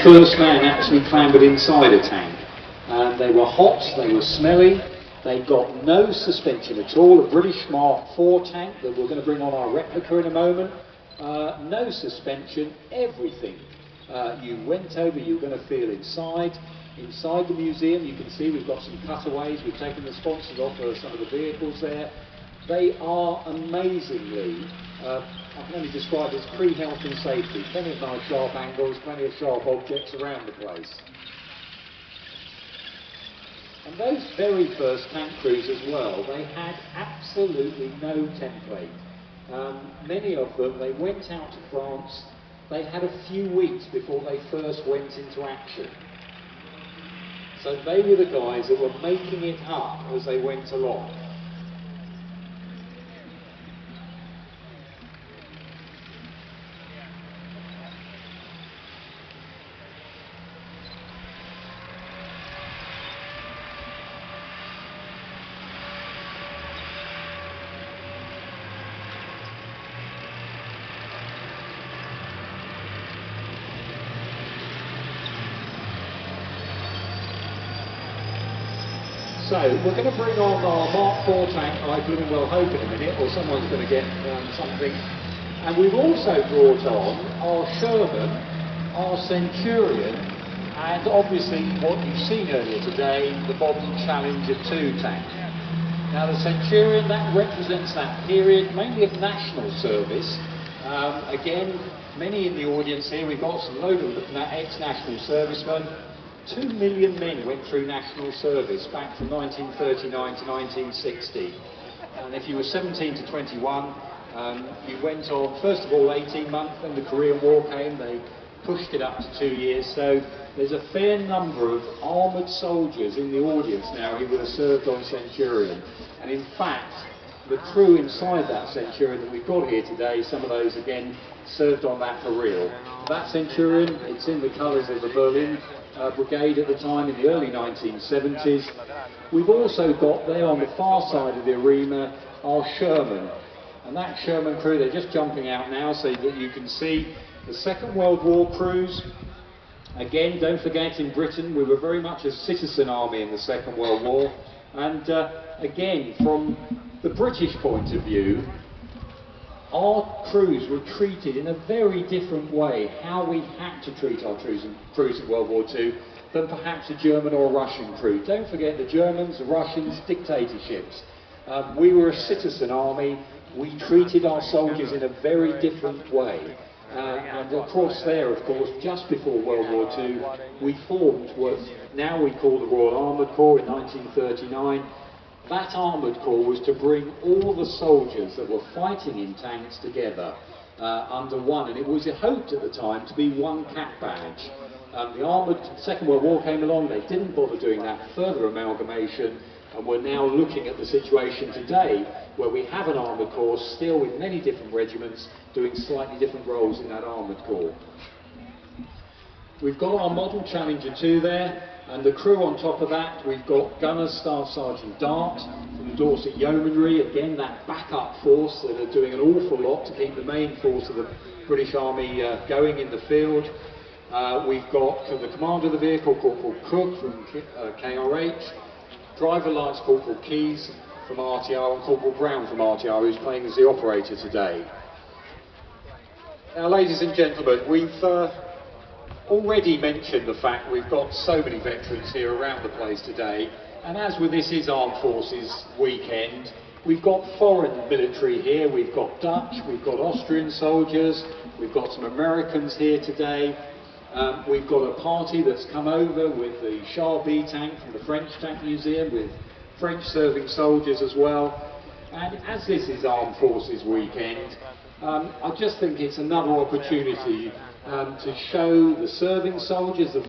First man actually clambered inside a tank, and they were hot, they were smelly, they got no suspension at all. A British Mark IV tank that we're going to bring on our replica in a moment, no suspension, everything. You went over, you're going to feel inside the museum. You can see we've got some cutaways, we've taken the sponsors off of some of the vehicles there. They are amazingly, I can only describe as pre-health and safety. Plenty of nice sharp angles, plenty of sharp objects around the place. And those very first tank crews as well, they had absolutely no template. Many of them, they went out to France, they had a few weeks before they first went into action. So they were the guys that were making it up as they went along. So we're going to bring on our Mark IV tank, I blooming well hope in a minute, or someone's going to get something. And we've also brought on our Sherman, our Centurion, and obviously what you've seen earlier today, the modern Challenger 2 tank. Now the Centurion, that represents that period, mainly of national service. Again, many in the audience here, we've got some load of ex-national servicemen. 2 million men went through national service back from 1939 to 1960. And if you were 17 to 21, you went on, first of all, 18 months, then the Korean War came, they pushed it up to 2 years. So there's a fair number of armoured soldiers in the audience now who would have served on Centurion. And in fact, the crew inside that Centurion that we've got here today, some of those again served on that for real. That Centurion, it's in the colours of the Berlin Brigade at the time in the early 1970s. We've also got there on the far side of the arena our Sherman, and that Sherman crew, they're just jumping out now so that you can see the Second World War crews. Again, don't forget, in Britain we were very much a citizen army in the Second World War, and again, from the British point of view, our crews were treated in a very different way, how we had to treat our crews in World War II, than perhaps a German or a Russian crew. Don't forget the Germans, the Russians, dictatorships. We were a citizen army, we treated our soldiers in a very different way. And across there, of course, just before World War II, we formed what now we call the Royal Armoured Corps in 1939. That armoured corps was to bring all the soldiers that were fighting in tanks together under one, and it was hoped at the time to be one cap badge. The armoured Second World War came along, they didn't bother doing that further amalgamation, and we're now looking at the situation today where we have an armoured corps still with many different regiments doing slightly different roles in that armoured corps. We've got our model Challenger 2 there. And the crew on top of that, we've got Gunner Staff Sergeant Dart from the Dorset Yeomanry, again that backup force that are doing an awful lot to keep the main force of the British Army going in the field. We've got the commander of the vehicle, Corporal Cook from KRH, Driver Lance Corporal Keys from RTR, and Corporal Brown from RTR, who's playing as the operator today. Now ladies and gentlemen, we've already mentioned the fact we've got so many veterans here around the place today, and as with this is Armed Forces weekend, we've got foreign military here, we've got Dutch, we've got Austrian soldiers, we've got some Americans here today, we've got a party that's come over with the Char B tank from the French Tank Museum with French serving soldiers as well. And as this is Armed Forces weekend, I just think it's another opportunity to show the serving soldiers, the